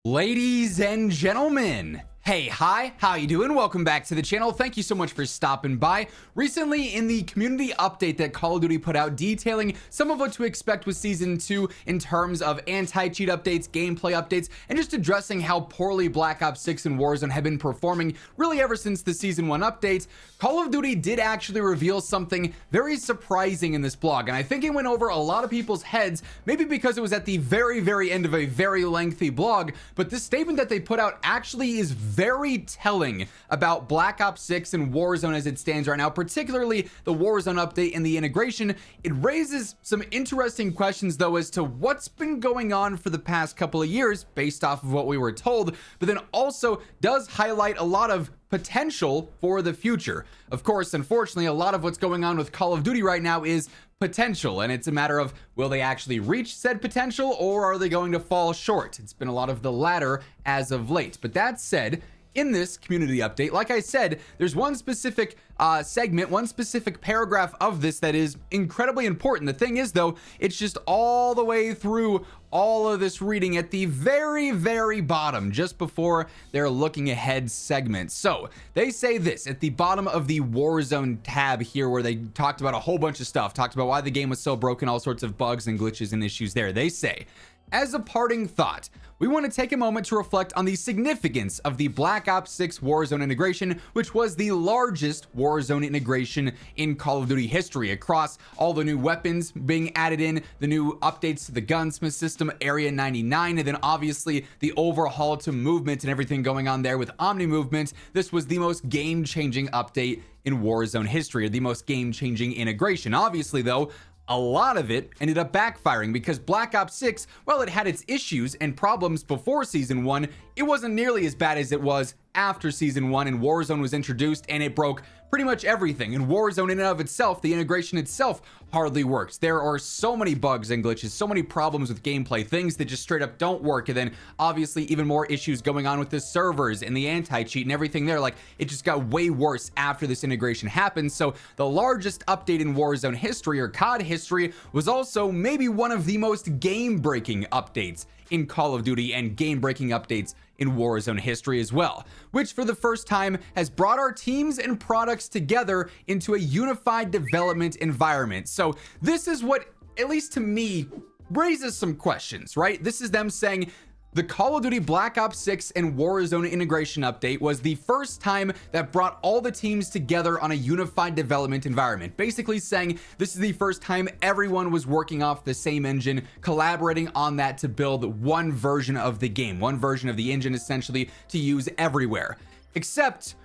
Ladies and gentlemen, hi, how you doing? Welcome back to the channel. Thank you so much for stopping by. Recently, in the community update that Call of Duty put out detailing some of what to expect with Season 2 in terms of anti-cheat updates, gameplay updates, and just addressing how poorly Black Ops 6 and Warzone have been performing really ever since the Season 1 updates, Call of Duty did actually reveal something very surprising in this blog, and I think it went over a lot of people's heads, maybe because it was at the very end of a very lengthy blog, but this statement that they put out actually is very telling about Black Ops 6 and Warzone as it stands right now, particularly the Warzone update and the integration. It raises some interesting questions though as to what's been going on for the past couple of years based off of what we were told, but then also does highlight a lot of potential for the future. Of course, unfortunately, a lot of what's going on with Call of Duty right now is potential, and it's a matter of will they actually reach said potential or are they going to fall short? It's been a lot of the latter as of late. But that said, in this community update, like I said, there's one specific segment, one specific paragraph of this that is incredibly important. The thing is though, it's just all the way through all of this reading at the very bottom, just before their looking ahead segment. So they say this at the bottom of the Warzone tab here, where they talked about a whole bunch of stuff, talked about why the game was so broken, all sorts of bugs and glitches and issues there. They say, as a parting thought, we want to take a moment to reflect on the significance of the Black Ops 6 Warzone integration, which was the largest Warzone integration in Call of Duty history, across all the new weapons being added in, the new updates to the gunsmith system, Area 99, and then obviously the overhaul to movement and everything going on there with Omni movement. This was the most game-changing update in Warzone history, or the most game-changing integration. Obviously though, a lot of it ended up backfiring because Black Ops 6, while it had its issues and problems before Season 1, it wasn't nearly as bad as it was after Season 1 and Warzone was introduced, and it broke pretty much everything. And Warzone in and of itself, the integration itself hardly works. There are so many bugs and glitches, so many problems with gameplay, things that just straight up don't work, and then obviously even more issues going on with the servers and the anti-cheat and everything there. Like, it just got way worse after this integration happened. So the largest update in Warzone history, or COD history, was also maybe one of the most game-breaking updates in Call of Duty, and game-breaking updates in Warzone history as well, which for the first time has brought our teams and products together into a unified development environment. So this is what, at least to me, raises some questions, right? This is them saying the Call of Duty Black Ops 6 and Warzone integration update was the first time that brought all the teams together on a unified development environment. Basically saying this is the first time everyone was working off the same engine, collaborating on that to build one version of the game, one version of the engine essentially to use everywhere. Except,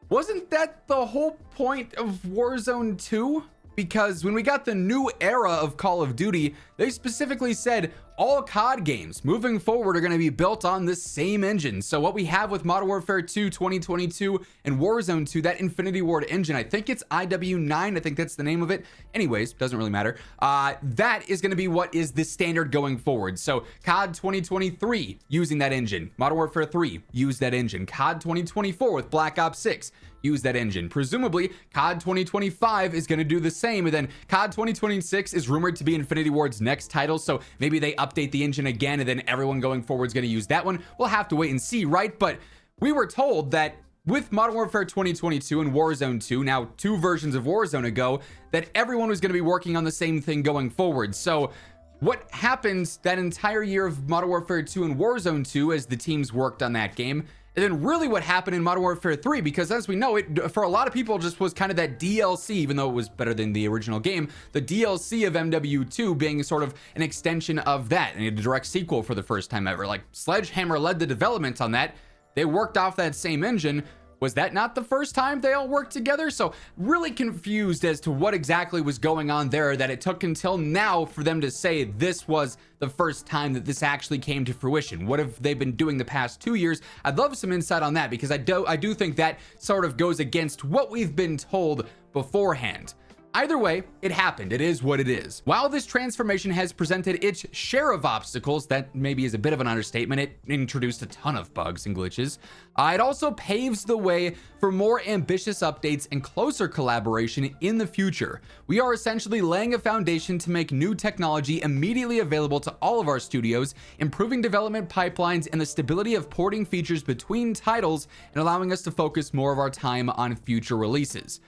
wasn't that the whole point of Warzone 2? Because when we got the new era of Call of Duty, they specifically said all COD games moving forward are going to be built on the same engine. So what we have with Modern Warfare 2 2022 and Warzone 2, that Infinity Ward engine, I think it's IW9, I think that's the name of it. Anyways, doesn't really matter. That is going to be what is the standard going forward. So COD 2023 using that engine, Modern Warfare 3 use that engine, COD 2024 with Black Ops 6 use that engine. Presumably COD 2025 is going to do the same, and then COD 2026 is rumored to be Infinity Ward's next title, so maybe they update the engine again and then everyone going forward is going to use that one. We'll have to wait and see, right? But we were told that with Modern Warfare 2022 and Warzone 2, now 2 versions of Warzone ago, that everyone was going to be working on the same thing going forward. So what happened that entire year of Modern Warfare 2 and Warzone 2 as the teams worked on that game? And then really what happened in Modern Warfare 3, because as we know, it for a lot of people just was kind of that DLC, even though it was better than the original game, the DLC of MW2 being sort of an extension of that, and a direct sequel for the first time ever. Like, Sledgehammer led the development on that. They worked off that same engine. Was that not the first time they all worked together? So really confused as to what exactly was going on there, that it took until now for them to say this was the first time that this actually came to fruition. What have they been doing the past 2 years? I'd love some insight on that, because I do think that sort of goes against what we've been told beforehand. Either way, it happened. It is what it is. While this transformation has presented its share of obstacles, that maybe is a bit of an understatement, it introduced a ton of bugs and glitches, it also paves the way for more ambitious updates and closer collaboration in the future. We are essentially laying a foundation to make new technology immediately available to all of our studios, improving development pipelines and the stability of porting features between titles, and allowing us to focus more of our time on future releases.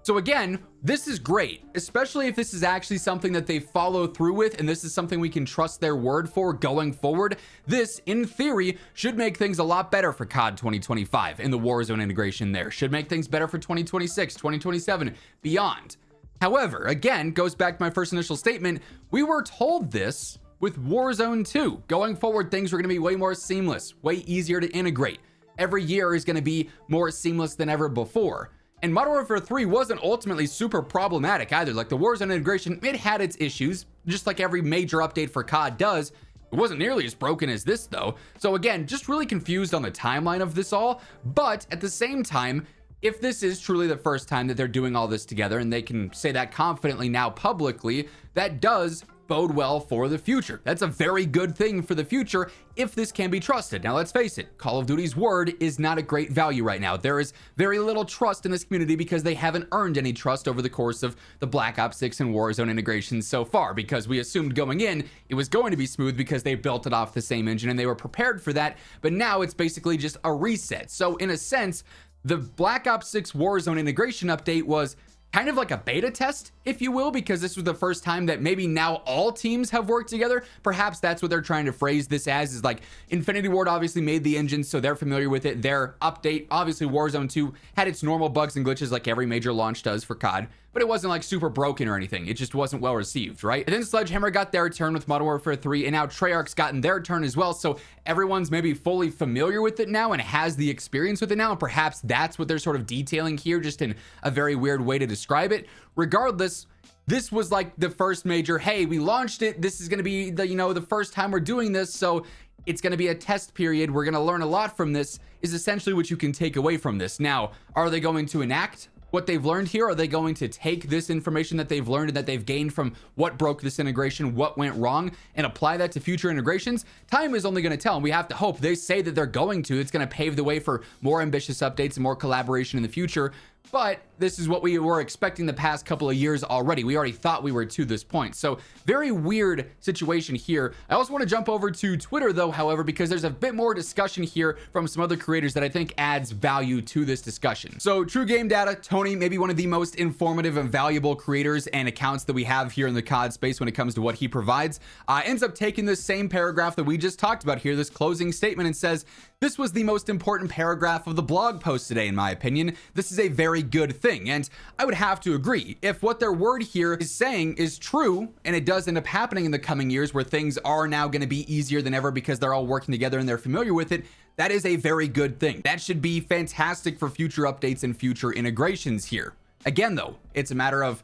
So again, this is great, especially if this is actually something that they follow through with, and this is something we can trust their word for going forward. This, in theory, should make things a lot better for COD 2025 and the Warzone integration there. Should make things better for 2026, 2027, beyond. However, again, goes back to my first initial statement, we were told this with Warzone 2. Going forward, things were going to be way more seamless, way easier to integrate. Every year is going to be more seamless than ever before. And Modern Warfare 3 wasn't ultimately super problematic either. Like the Warzone integration, it had its issues, just like every major update for COD does. It wasn't nearly as broken as this though. So again, just really confused on the timeline of this all. But at the same time, if this is truly the first time that they're doing all this together, and they can say that confidently now publicly, that does bode well for the future. That's a very good thing for the future if this can be trusted. Now let's face it, Call of Duty's word is not a great value right now. There is very little trust in this community because they haven't earned any trust over the course of the Black Ops 6 and Warzone integrations so far, because we assumed going in it was going to be smooth because they built it off the same engine and they were prepared for that. But now it's basically just a reset. So in a sense, the Black Ops 6 Warzone integration update was kind of like a beta test, if you will, because this was the first time that maybe now all teams have worked together. Perhaps that's what they're trying to phrase this as, is like Infinity Ward obviously made the engine, so they're familiar with it. Their update, obviously Warzone 2 had its normal bugs and glitches like every major launch does for COD, but it wasn't like super broken or anything. It just wasn't well received, right? And then Sledgehammer got their turn with Modern Warfare 3, and now Treyarch's gotten their turn as well. So everyone's maybe fully familiar with it now and has the experience with it now. And perhaps that's what they're sort of detailing here, just in a very weird way to describe it. Regardless, this was like the first major, hey, we launched it. This is going to be the, the first time we're doing this. So it's going to be a test period. We're going to learn a lot from this, is essentially what you can take away from this. Now, are they going to enact what they've learned here? Are they going to take this information that they've learned and that they've gained from what broke this integration, what went wrong, and apply that to future integrations? Time is only going to tell, and we have to hope. They say that they're going to. It's going to pave the way for more ambitious updates and more collaboration in the future. But this is what we were expecting the past couple of years already. We already thought we were to this point. So very weird situation here. I also want to jump over to Twitter though, however, because there's a bit more discussion here from some other creators that I think adds value to this discussion. So True Game Data, Tony, maybe one of the most informative and valuable creators and accounts that we have here in the COD space when it comes to what he provides, ends up taking this same paragraph that we just talked about here, this closing statement, and says, "This was the most important paragraph of the blog post today, in my opinion. This is a very good thing." And I would have to agree. If what their word here is saying is true, and it does end up happening in the coming years where things are now going to be easier than ever because they're all working together and they're familiar with it, that is a very good thing. That should be fantastic for future updates and future integrations here. Again, though, it's a matter of,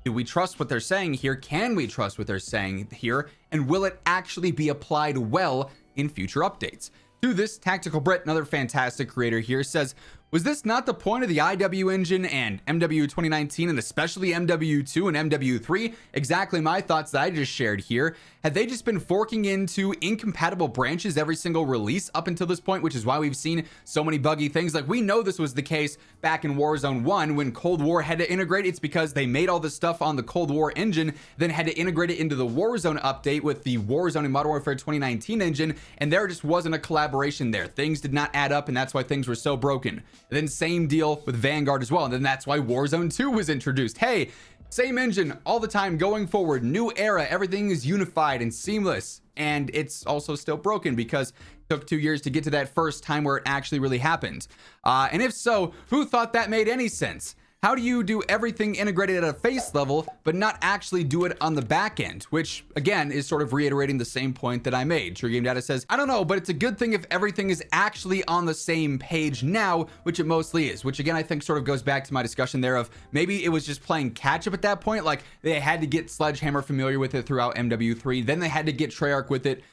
do we trust what they're saying here? Can we trust what they're saying here? And will it actually be applied well in future updates? To this, Tactical Brit, another fantastic creator here, says, "Was this not the point of the IW engine and MW 2019 and especially MW2 and MW3? Exactly my thoughts that I just shared here. Had they just been forking into incompatible branches every single release up until this point, which is why we've seen so many buggy things? Like, we know this was the case back in Warzone 1 when Cold War had to integrate. It's because they made all this stuff on the Cold War engine, then had to integrate it into the Warzone update with the Warzone and Modern Warfare 2019 engine, and there just wasn't a collaboration there. Things did not add up, and that's why things were so broken. And then same deal with Vanguard as well, and then that's why Warzone 2 was introduced. Hey, same engine all the time going forward, new era, everything is unified and seamless, and it's also still broken because it took 2 years to get to that first time where it actually really happened. And if so, who thought that made any sense? How do you do everything integrated at a face level, but not actually do it on the back end? Which, again, is sort of reiterating the same point that I made. True Game Data says, "I don't know, but it's a good thing if everything is actually on the same page now," which it mostly is. Which, again, I think sort of goes back to my discussion there of maybe it was just playing catch up at that point. Like, they had to get Sledgehammer familiar with it throughout MW3. Then they had to get Treyarch with it,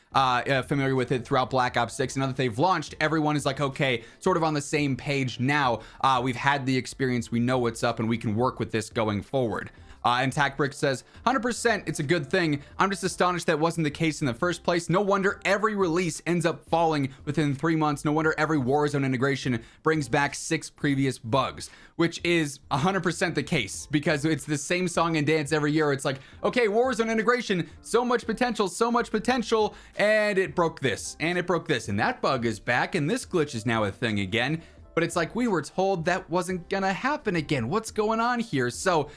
familiar with it throughout Black Ops 6. And now that they've launched, everyone is like, okay, sort of on the same page now. We've had the experience, we know what's up, and we can work with this going forward. And TacBrick says, 100% it's a good thing. I'm just astonished that wasn't the case in the first place. No wonder every release ends up falling within 3 months. No wonder every Warzone integration brings back 6 previous bugs, which is 100% the case, because it's the same song and dance every year. It's like, okay, Warzone integration, so much potential, and it broke this, and it broke this, and that bug is back, and this glitch is now a thing again. But it's like, we were told that wasn't gonna happen again. What's going on here? So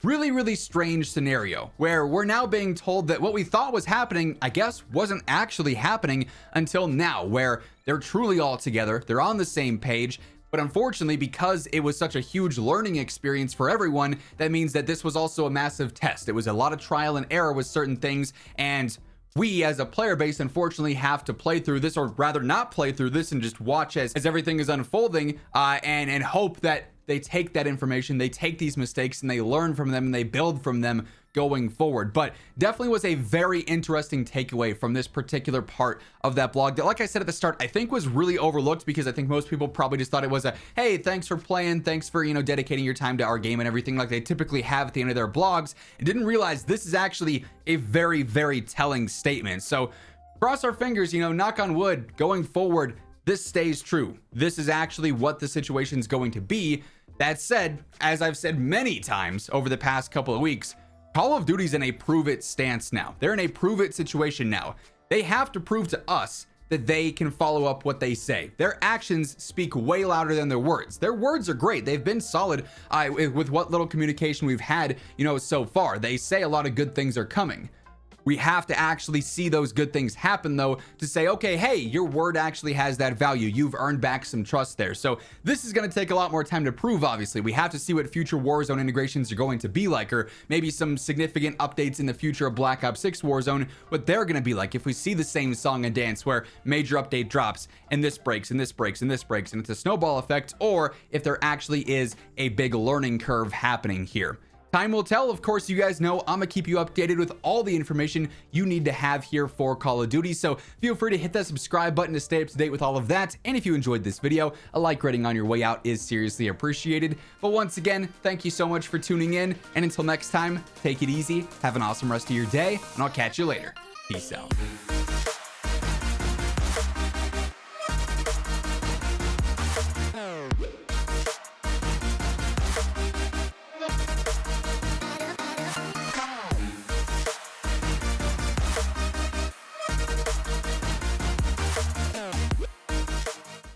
really strange scenario where we're now being told that what we thought was happening, I guess, wasn't actually happening until now, where they're truly all together, they're on the same page. But unfortunately, because it was such a huge learning experience for everyone, that means that this was also a massive test. It was a lot of trial and error with certain things, and we as a player base unfortunately have to play through this, or rather not play through this, and just watch as everything is unfolding, and hope that they take that information, they take these mistakes, and they learn from them, and they build from them going forward. But definitely was a very interesting takeaway from this particular part of that blog that, like I said at the start, I think was really overlooked, because I think most people probably just thought it was a, hey, thanks for playing, thanks for, you know, dedicating your time to our game and everything, like they typically have at the end of their blogs, and didn't realize this is actually a very telling statement. So cross our fingers, you know, knock on wood, going forward, this stays true. This is actually what the situation is going to be. That said, as I've said many times over the past couple of weeks, Call of Duty's in a prove it stance now. They're in a prove it situation now. They have to prove to us that they can follow up what they say. Their actions speak way louder than their words. Their words are great. They've been solid with what little communication we've had, you know, so far. They say a lot of good things are coming. We have to actually see those good things happen, though, to say, okay, hey, your word actually has that value. You've earned back some trust there. So this is going to take a lot more time to prove, obviously. We have to see what future Warzone integrations are going to be like, or maybe some significant updates in the future of Black Ops 6 Warzone, what they're going to be like. If we see the same song and dance where major update drops, and this breaks, and this breaks, and this breaks, and it's a snowball effect, or if there actually is a big learning curve happening here. Time will tell. Of course, you guys know I'm gonna keep you updated with all the information you need to have here for Call of Duty, so feel free to hit that subscribe button to stay up to date with all of that. And if you enjoyed this video, a like rating on your way out is seriously appreciated. But once again, thank you so much for tuning in, and until next time, take it easy, have an awesome rest of your day, and I'll catch you later. Peace out.